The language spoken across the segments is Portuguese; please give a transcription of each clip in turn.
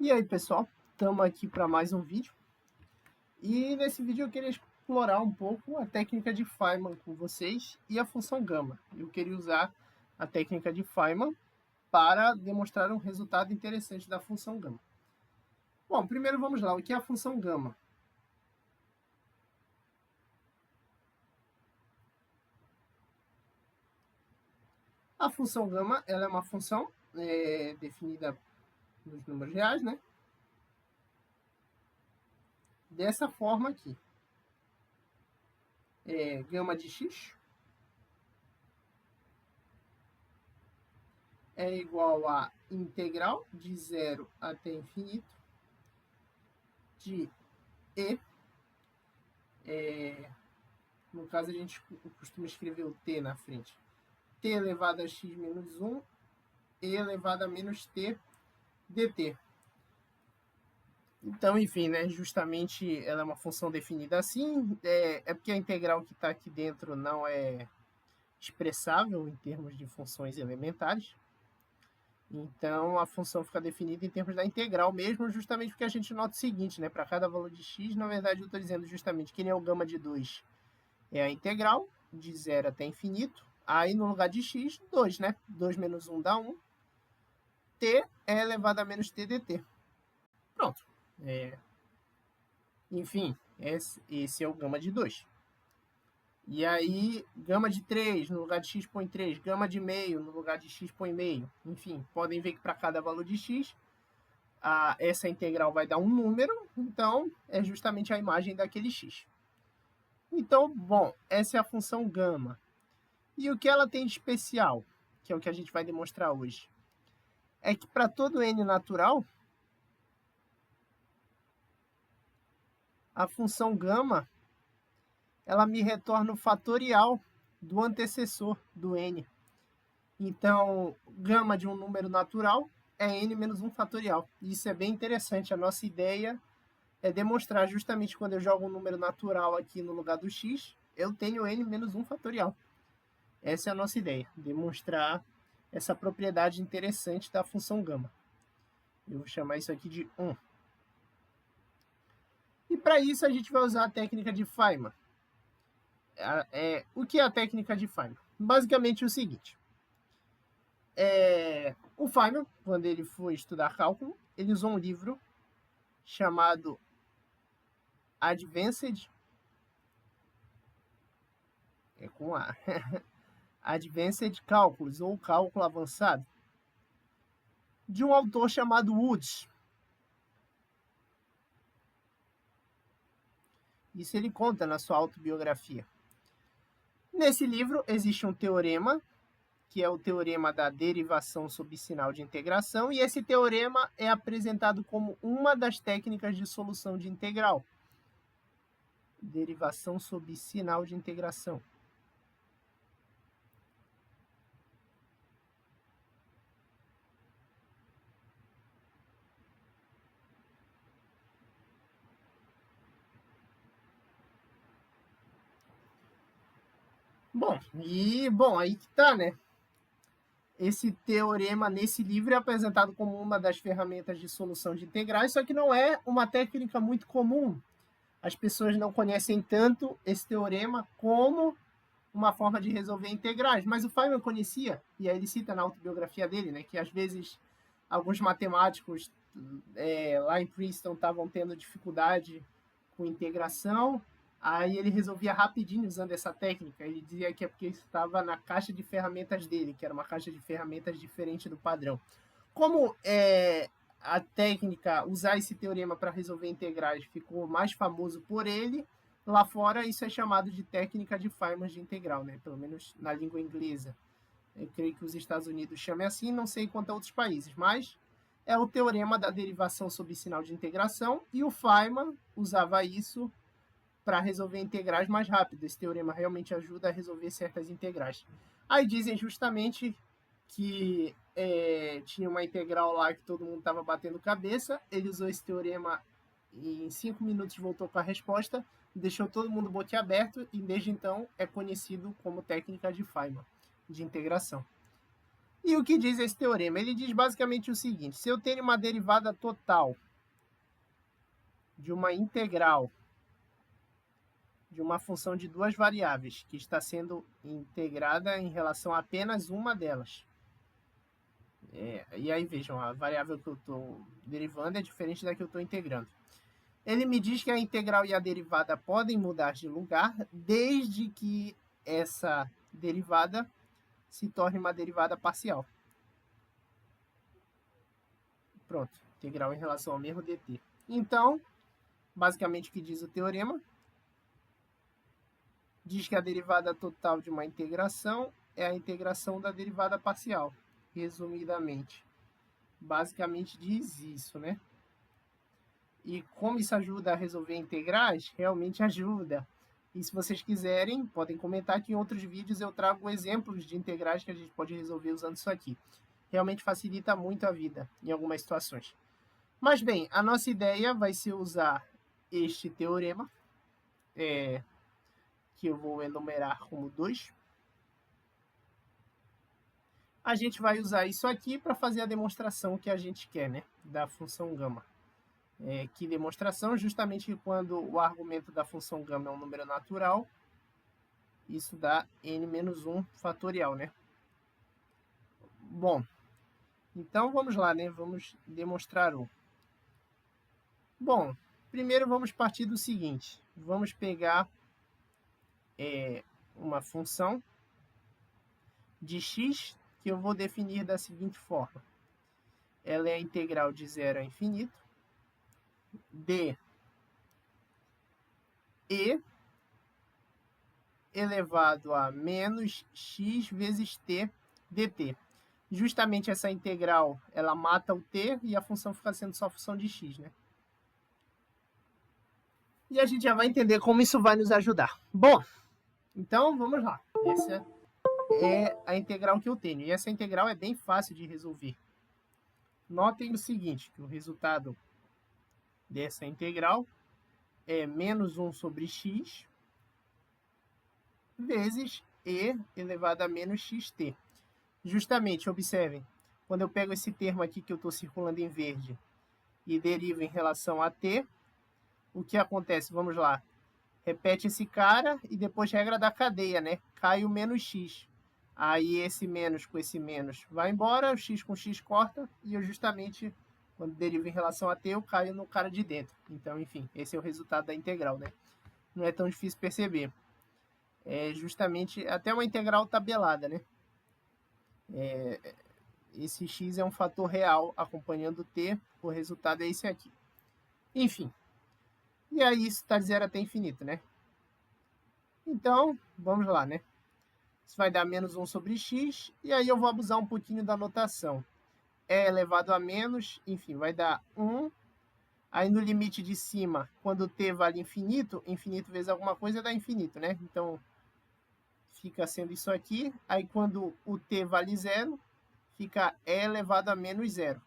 E aí, pessoal, estamos aqui para mais um vídeo. E nesse vídeo eu queria explorar um pouco a técnica de Feynman com vocês e a função gama. Eu queria usar a técnica de Feynman para demonstrar um resultado interessante da função gama. Bom, primeiro vamos lá, o que é a função gama? A função gama ela é uma função definida nos números reais, né? Dessa forma aqui. Gama de x é igual a integral de 0 até infinito de e, no caso a gente costuma escrever o t na frente, t elevado a x menos 1, e elevado a menos t dt. Então, enfim, né, justamente ela é uma função definida assim, é porque a integral que está aqui dentro não é expressável em termos de funções elementares. Então, a função fica definida em termos da integral mesmo, justamente porque a gente nota o seguinte, né? Para cada valor de x, na verdade, eu estou dizendo justamente que o gama de 2 é a integral, de 0 até infinito. Aí, no lugar de x, 2, né? 2 menos 1 dá 1. T é elevado a menos t dt. Pronto. Enfim, esse é o gama de 2. E aí, gama de 3, no lugar de x põe 3. Gama de meio, no lugar de x põe meio. Enfim, podem ver que para cada valor de x, essa integral vai dar um número, então é justamente a imagem daquele x. Então, bom, essa é a função gama. E o que ela tem de especial, que é o que a gente vai demonstrar hoje, é que para todo n natural, a função gama ela me retorna o fatorial do antecessor do n. Então, gama de um número natural é n menos 1 fatorial. Isso é bem interessante. A nossa ideia é demonstrar justamente quando eu jogo um número natural aqui no lugar do x, eu tenho n menos 1 fatorial. Essa é a nossa ideia, demonstrar essa propriedade interessante da função gama. Eu vou chamar isso aqui de 1. E para isso a gente vai usar a técnica de Feynman. O que é a técnica de Feynman? Basicamente o seguinte. O Feynman, quando ele foi estudar cálculo, ele usou um livro chamado Advanced Advanced Calculus, ou Cálculo Avançado, de um autor chamado Woods. Isso ele conta na sua autobiografia. Nesse livro existe um teorema, que é o teorema da derivação sob sinal de integração, e esse teorema é apresentado como uma das técnicas de solução de integral. Derivação sob sinal de integração. Bom, aí que tá, né? Esse teorema nesse livro é apresentado como uma das ferramentas de solução de integrais, só que não é uma técnica muito comum. As pessoas não conhecem tanto esse teorema como uma forma de resolver integrais, mas o Feynman conhecia, e aí ele cita na autobiografia dele, né, que às vezes alguns matemáticos lá em Princeton estavam tendo dificuldade com integração, aí ele resolvia rapidinho usando essa técnica. Ele dizia que é porque estava na caixa de ferramentas dele, que era uma caixa de ferramentas diferente do padrão. Como a técnica, usar esse teorema para resolver integrais, ficou mais famoso por ele, lá fora isso é chamado de técnica de Feynman de integral, né? Pelo menos na língua inglesa. Eu creio que os Estados Unidos chamem assim, não sei quanto a outros países, mas é o teorema da derivação sob sinal de integração, e o Feynman usava isso para resolver integrais mais rápido. Esse teorema realmente ajuda a resolver certas integrais. Aí dizem justamente que tinha uma integral lá que todo mundo estava batendo cabeça, ele usou esse teorema e em 5 minutos voltou com a resposta, deixou todo mundo boquiaberto, e desde então é conhecido como técnica de Feynman, de integração. E o que diz esse teorema? Ele diz basicamente o seguinte: se eu tenho uma derivada total de uma integral de uma função de duas variáveis que está sendo integrada em relação a apenas uma delas. E aí vejam, a variável que eu estou derivando é diferente da que eu estou integrando. Ele me diz que a integral e a derivada podem mudar de lugar desde que essa derivada se torne uma derivada parcial. Pronto, integral em relação ao mesmo dt. Então, basicamente o que diz o teorema? Diz que a derivada total de uma integração é a integração da derivada parcial, resumidamente. Basicamente diz isso, né? E como isso ajuda a resolver integrais? Realmente ajuda. E se vocês quiserem, podem comentar que em outros vídeos eu trago exemplos de integrais que a gente pode resolver usando isso aqui. Realmente facilita muito a vida em algumas situações. Mas bem, a nossa ideia vai ser usar este teorema, que eu vou enumerar como 2. A gente vai usar isso aqui para fazer a demonstração que a gente quer, né? Da função gama. Que demonstração? Justamente quando o argumento da função gama é um número natural, isso dá n-1 fatorial, né? Bom, então vamos lá, né? Vamos demonstrar o. Bom, primeiro vamos partir do seguinte. Vamos pegar uma função de x que eu vou definir da seguinte forma. Ela é a integral de 0 a infinito de e elevado a menos x vezes t dt. Justamente essa integral, ela mata o t e a função fica sendo só função de x, né? E a gente já vai entender como isso vai nos ajudar. Bom, então vamos lá. Essa é a integral que eu tenho. E essa integral é bem fácil de resolver. Notem o seguinte, que o resultado dessa integral é menos 1 sobre x vezes e elevado a menos xt. Justamente, observem, quando eu pego esse termo aqui que eu estou circulando em verde e derivo em relação a t, o que acontece? Vamos lá. Repete esse cara e depois regra da cadeia, né? Cai o menos x. Aí esse menos com esse menos vai embora, o x com x corta, e eu justamente, quando derivo em relação a t, eu caio no cara de dentro. Então, enfim, esse é o resultado da integral, né? Não é tão difícil perceber. É justamente até uma integral tabelada, né? Esse x é um fator real acompanhando t, o resultado é esse aqui. Enfim, e aí isso está de 0 até infinito, né? Então, vamos lá, né? Isso vai dar menos 1 sobre x, e aí eu vou abusar um pouquinho da notação. É elevado a menos, enfim, vai dar 1. Aí no limite de cima, quando t vale infinito, infinito vezes alguma coisa dá infinito, né? Então, fica sendo isso aqui. Aí quando o t vale 0, fica e elevado a menos 0.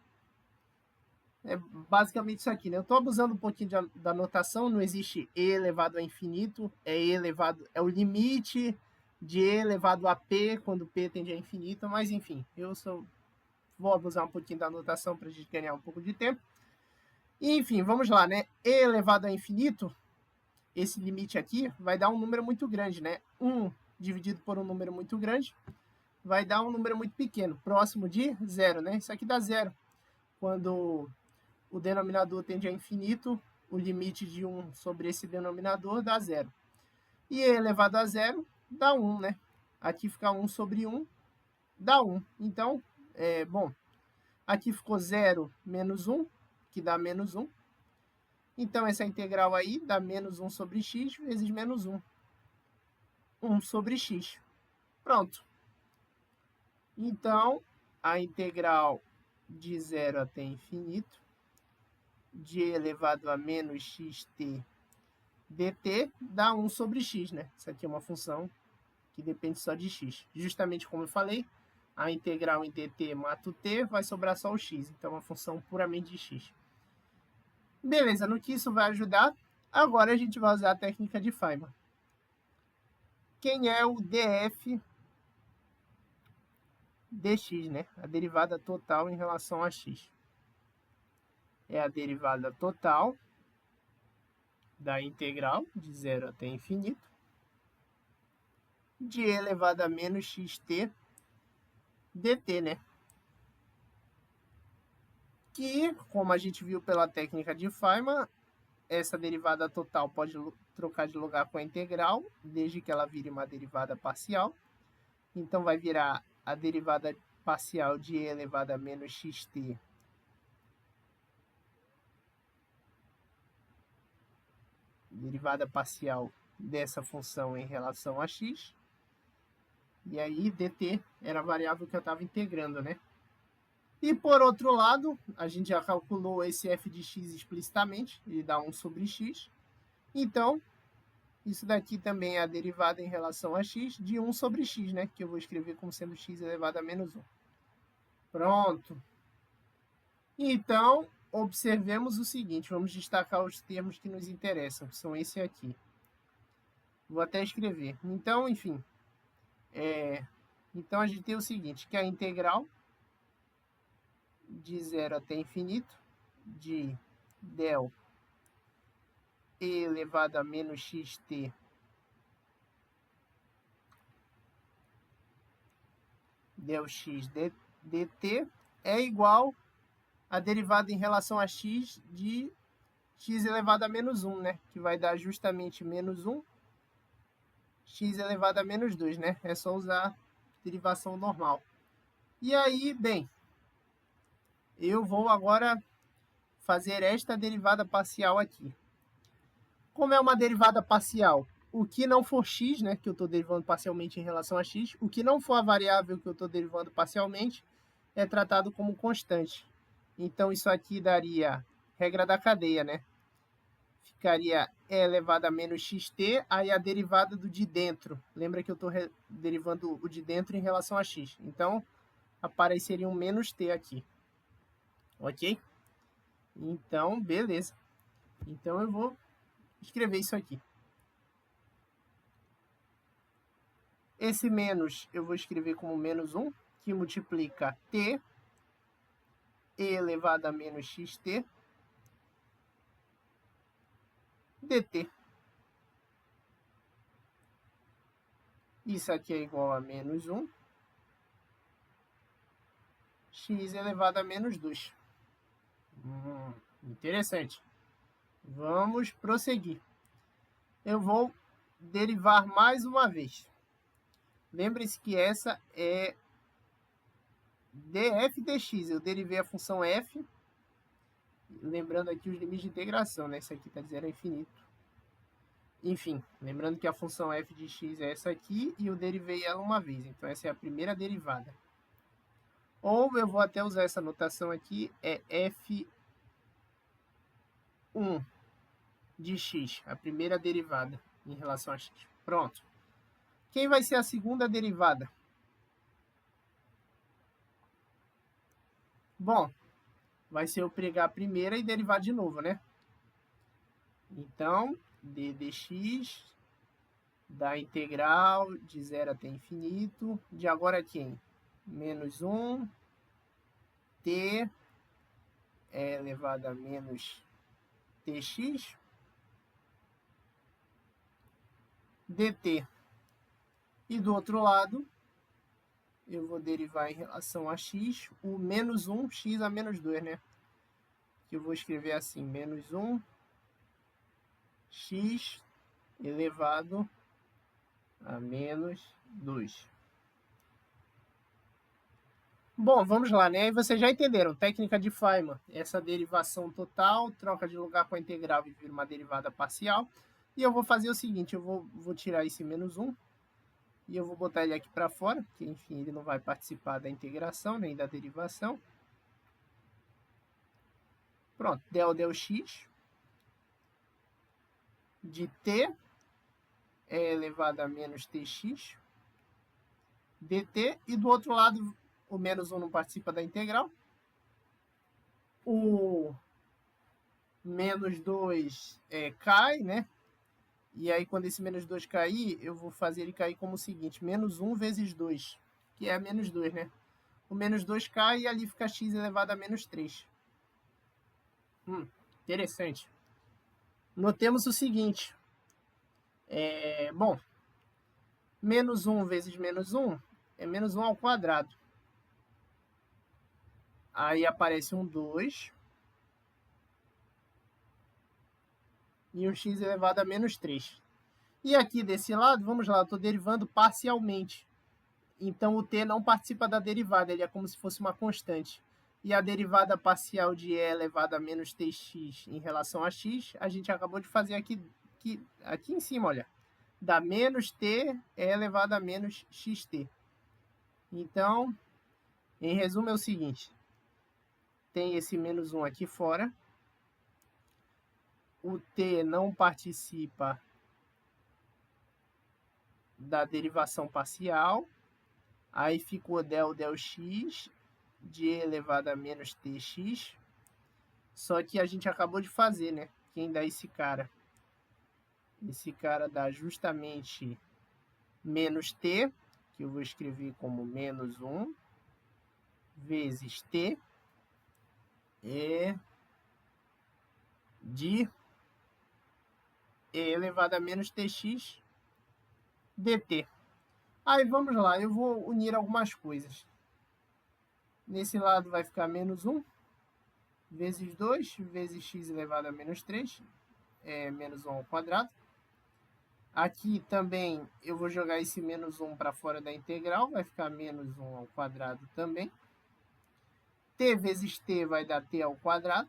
É basicamente isso aqui, né? Eu estou abusando um pouquinho da notação, não existe e elevado a infinito, é o limite de e elevado a p, quando p tende a infinito, mas enfim, vou abusar um pouquinho da notação para a gente ganhar um pouco de tempo. E, enfim, vamos lá, né? E elevado a infinito, esse limite aqui vai dar um número muito grande, né? 1 dividido por um número muito grande vai dar um número muito pequeno, próximo de 0, né? Isso aqui dá 0. Quando o denominador tende a infinito, o limite de 1 sobre esse denominador dá 0. E e elevado a 0 dá 1, né? Aqui fica 1 sobre 1, dá 1. Então, bom, aqui ficou 0 menos 1, que dá menos 1. Então, essa integral aí dá menos 1 sobre x vezes menos 1. 1 sobre x. Pronto. Então, a integral de 0 até infinito de elevado a menos xt dt dá 1 sobre x, né? Isso aqui é uma função que depende só de x. Justamente como eu falei, a integral em dt mata o t, vai sobrar só o x. Então, é uma função puramente de x. Beleza, no que isso vai ajudar? Agora a gente vai usar a técnica de Feynman. Quem é o df dx, né? A derivada total em relação a x. É a derivada total da integral de 0 até infinito de e elevado a menos xt dt, né? Que, como a gente viu pela técnica de Feynman, essa derivada total pode trocar de lugar com a integral, desde que ela vire uma derivada parcial. Então, vai virar a derivada parcial de e elevado a menos xt derivada parcial dessa função em relação a x. E aí, dt era a variável que eu estava integrando, né? E, por outro lado, a gente já calculou esse f de x explicitamente, ele dá 1 sobre x. Então, isso daqui também é a derivada em relação a x de 1 sobre x, né? Que eu vou escrever como sendo x elevado a menos 1. Pronto. Então, observemos o seguinte, vamos destacar os termos que nos interessam, que são esse aqui. Vou até escrever. Então, enfim, então a gente tem o seguinte, que a integral de 0 até infinito de del e elevado a menos xt del x dt é igual a derivada em relação a x de x elevado a menos 1, né? Que vai dar justamente menos 1, x elevado a menos 2, né? É só usar derivação normal. E aí, bem, eu vou agora fazer esta derivada parcial aqui. Como é uma derivada parcial, o que não for x, né, que eu estou derivando parcialmente em relação a x, o que não for a variável que eu estou derivando parcialmente, é tratado como constante. Então, isso aqui daria regra da cadeia, né? Ficaria e elevado a menos xt, aí a derivada do de dentro. Lembra que eu estou derivando o de dentro em relação a x. Então, apareceria um menos t aqui. Ok? Então, beleza. Então, eu vou escrever isso aqui. Esse menos eu vou escrever como menos 1, que multiplica t e elevado a menos xt dt. Isso aqui é igual a menos 1 x elevado a menos 2. Interessante. Vamos prosseguir. Eu vou derivar mais uma vez. Lembre-se que essa é df dx. Eu derivei a função f, lembrando aqui os limites de integração, né? Isso aqui está de 0 a infinito. Enfim, lembrando que a função f de x é essa aqui e eu derivei ela uma vez. Então, essa é a primeira derivada. Ou eu vou até usar essa notação aqui, é f1 de x, a primeira derivada em relação a x. Pronto. Quem vai ser a segunda derivada? Bom, vai ser eu pegar a primeira e derivar de novo, né? Então, d dx da integral de 0 até infinito, de agora quem? Menos 1, t é elevado a menos tx, dt. E do outro lado, eu vou derivar em relação a x, o menos 1, x a menos 2, né? Que eu vou escrever assim, menos 1, x elevado a menos 2. Bom, vamos lá, né? E vocês já entenderam, técnica de Feynman, essa derivação total, troca de lugar com a integral e vira uma derivada parcial. E eu vou fazer o seguinte, eu vou tirar esse menos 1, e eu vou botar ele aqui para fora, porque, enfim, ele não vai participar da integração, nem da derivação. Pronto, del x de t é elevado a menos tx dt, e do outro lado o menos 1 não participa da integral. O menos 2 cai, né? E aí, quando esse menos 2 cair, eu vou fazer ele cair como o seguinte, menos 1 vezes 2, que é menos 2, né? o menos 2 cai e ali fica x elevado a menos 3. Interessante. Notemos o seguinte. Bom, menos 1 vezes menos 1 é menos 1 ao quadrado. Aí aparece um 2. E um x elevado a menos 3. E aqui desse lado, vamos lá, eu estou derivando parcialmente. Então o t não participa da derivada, ele é como se fosse uma constante. E a derivada parcial de e elevado a menos tx em relação a x, a gente acabou de fazer aqui em cima, olha. Dá menos t e elevado a menos xt. Então, em resumo é o seguinte. Tem esse menos 1 aqui fora. O t não participa da derivação parcial. Aí ficou del x de e elevado a menos tx. Só que a gente acabou de fazer, né? Quem dá esse cara? Esse cara dá justamente menos t, que eu vou escrever como menos 1, vezes t, de e elevado a menos tx dt. Aí vamos lá, eu vou unir algumas coisas. Nesse lado vai ficar menos 1, vezes 2, vezes x elevado a menos 3, menos 1 ao quadrado. Aqui também eu vou jogar esse menos 1 para fora da integral, vai ficar menos 1 ao quadrado também. T vezes t vai dar t ao quadrado.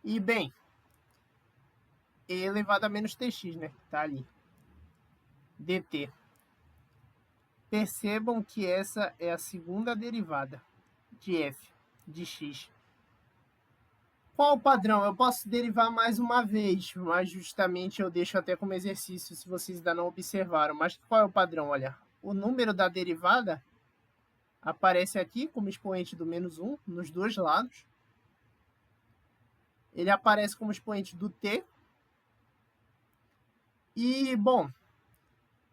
E, bem, e elevado a menos tx, né? Tá ali. dt. Percebam que essa é a segunda derivada de f, de x. Qual o padrão? Eu posso derivar mais uma vez, mas justamente eu deixo até como exercício, se vocês ainda não observaram. Mas qual é o padrão? Olha, o número da derivada aparece aqui como expoente do menos 1, nos dois lados. Ele aparece como expoente do t. E, bom,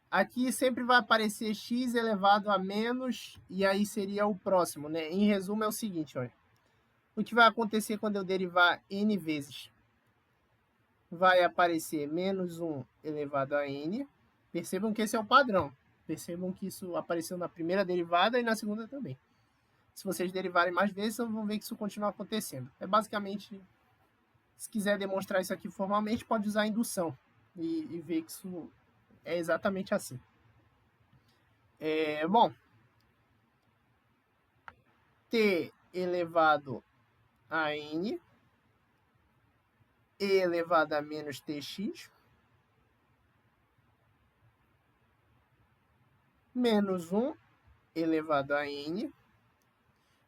aqui sempre vai aparecer x elevado a menos, e aí seria o próximo, né? Em resumo, é o seguinte, olha. O que vai acontecer quando eu derivar n vezes? Vai aparecer menos 1 elevado a n. Percebam que esse é o padrão. Percebam que isso apareceu na primeira derivada e na segunda também. Se vocês derivarem mais vezes, vão ver que isso continua acontecendo. É basicamente, se quiser demonstrar isso aqui formalmente, pode usar a indução e ver que isso é exatamente assim. Bom, t elevado a n e elevado a menos tx menos 1 elevado a n.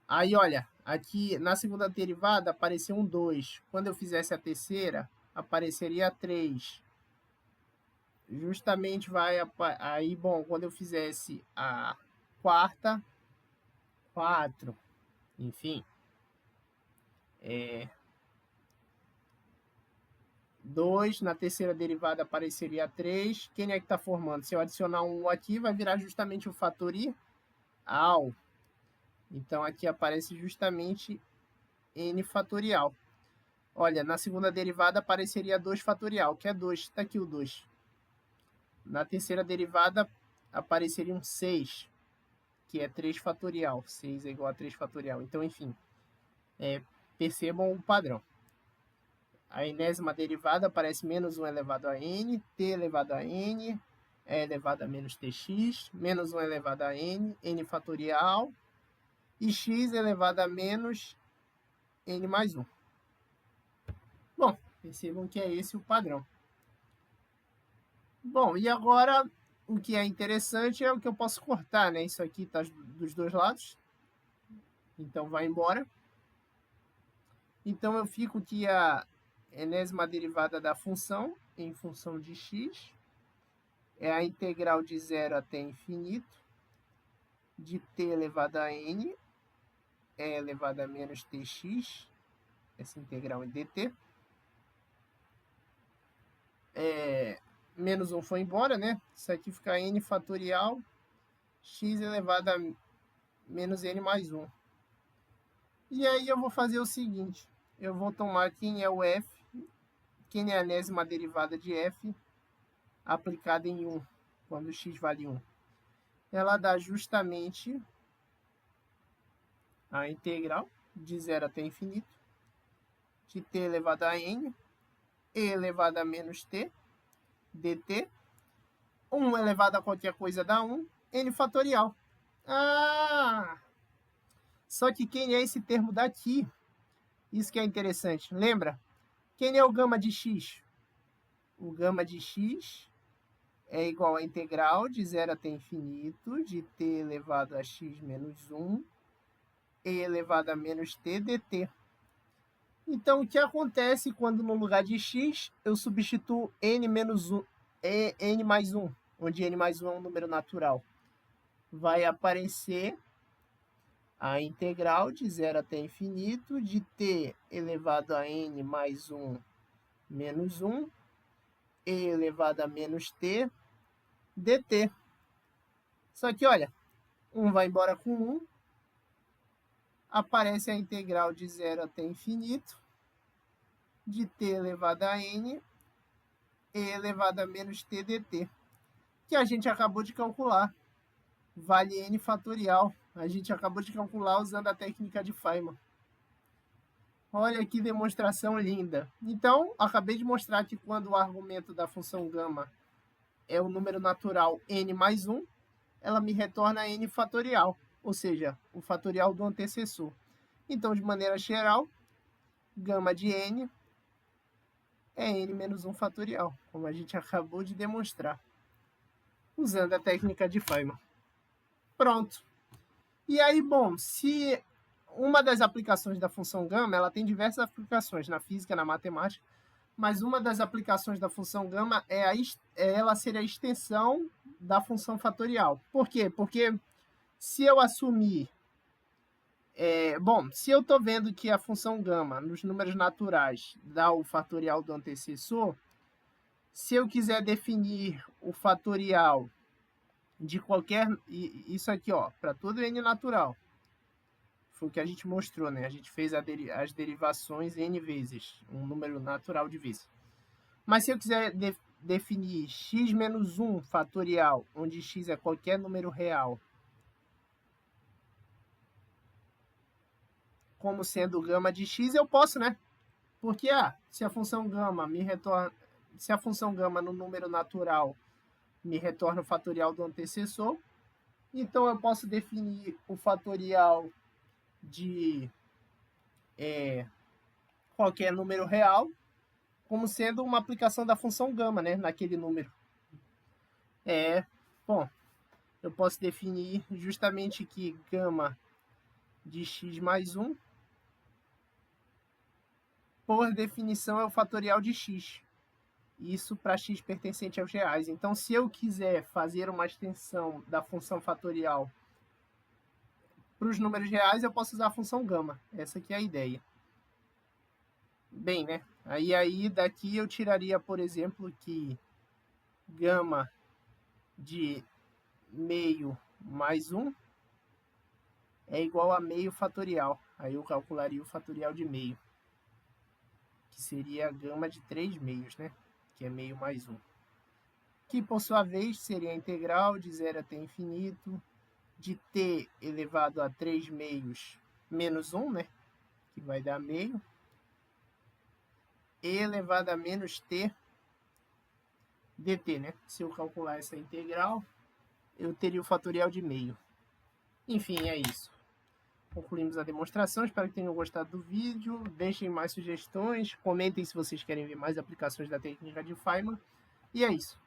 Aí, olha, aqui na segunda derivada apareceu um 2. Quando eu fizesse a terceira, apareceria 3. Justamente vai... Aí, bom, quando eu fizesse a quarta, 4. Enfim. 2, na terceira derivada apareceria 3. Quem é que está formando? Se eu adicionar um aqui, vai virar justamente o fatorial. Então, aqui aparece justamente n fatorial. Olha, na segunda derivada apareceria 2 fatorial, que é 2. Está aqui o 2. Na terceira derivada apareceria um 6, que é 3 fatorial. 6 é igual a 3 fatorial. Então, enfim, percebam o padrão. A enésima derivada aparece menos 1 elevado a n, t elevado a n, e elevado a menos tx, menos 1 elevado a n, n fatorial, e x elevado a menos n mais 1. Bom, percebam que é esse o padrão. Bom, e agora o que é interessante é o que eu posso cortar, né? Isso aqui está dos dois lados. Então, vai embora. Então, eu fico que a enésima derivada da função, em função de x, é a integral de 0 até infinito, de t elevado a n, e elevado a menos tx, essa integral em dt, menos 1 foi embora, né? Isso aqui fica n fatorial x elevado a menos n mais 1. E aí eu vou fazer o seguinte, eu vou tomar quem é o f, quem é a enésima derivada de f, aplicada em 1, quando x vale 1. Ela dá justamente a integral de 0 até infinito de t elevado a n, e elevado a menos t, dt, 1 elevado a qualquer coisa dá 1, n fatorial. Só que quem é esse termo daqui? Isso que é interessante. Lembra? Quem é o gama de x? O gama de x é igual à integral de 0 até infinito de t elevado a x menos 1 e elevado a menos t dt. Então, o que acontece quando no lugar de x eu substituo n menos 1, n mais 1, onde n mais 1 é um número natural? Vai aparecer a integral de 0 até infinito de t elevado a n mais 1 menos 1 e elevado a menos t dt. Só que, olha, 1 vai embora com 1, aparece a integral de 0 até infinito de t elevado a n e elevado a menos t dt, que a gente acabou de calcular. Vale n fatorial. A gente acabou de calcular usando a técnica de Feynman. Olha que demonstração linda. Então, acabei de mostrar que quando o argumento da função gama é o número natural n mais 1, ela me retorna n fatorial, ou seja, o fatorial do antecessor. Então, de maneira geral, gama de n é n menos 1 fatorial, como a gente acabou de demonstrar, usando a técnica de Feynman. Pronto. E aí, bom, se uma das aplicações da função gama, ela tem diversas aplicações na física, na matemática, mas uma das aplicações da função gama é ela ser a extensão da função fatorial. Por quê? Porque se eu assumir... se eu estou vendo que a função gama, nos números naturais, dá o fatorial do antecessor, se eu quiser definir o fatorial de qualquer... Isso aqui, ó, para todo n natural. Foi o que a gente mostrou, né? A gente fez as derivações n vezes, um número natural de vezes. Mas se eu quiser definir x menos 1 fatorial, onde x é qualquer número real, como sendo gama de x, eu posso, né? Porque se a função gama me retorna, se a função gama no número natural me retorna o fatorial do antecessor, então eu posso definir o fatorial de qualquer número real como sendo uma aplicação da função gama, né, naquele número. Bom, eu posso definir justamente que gama de x mais 1, por definição, é o fatorial de x. Isso para x pertencente aos reais. Então, se eu quiser fazer uma extensão da função fatorial para os números reais, eu posso usar a função gama. Essa aqui é a ideia. Bem, né? Aí daqui eu tiraria, por exemplo, que gama de meio mais 1 é igual a meio fatorial. Aí eu calcularia o fatorial de meio, que seria a gama de 3 meios, né? Que é meio mais 1. Que, por sua vez, seria a integral de 0 até infinito de t elevado a 3 meios menos 1, né? Que vai dar meio. E elevado a menos t dt, né? Se eu calcular essa integral, eu teria o fatorial de meio. Enfim, é isso. Concluímos a demonstração, espero que tenham gostado do vídeo. Deixem mais sugestões, comentem se vocês querem ver mais aplicações da técnica de Feynman. E é isso.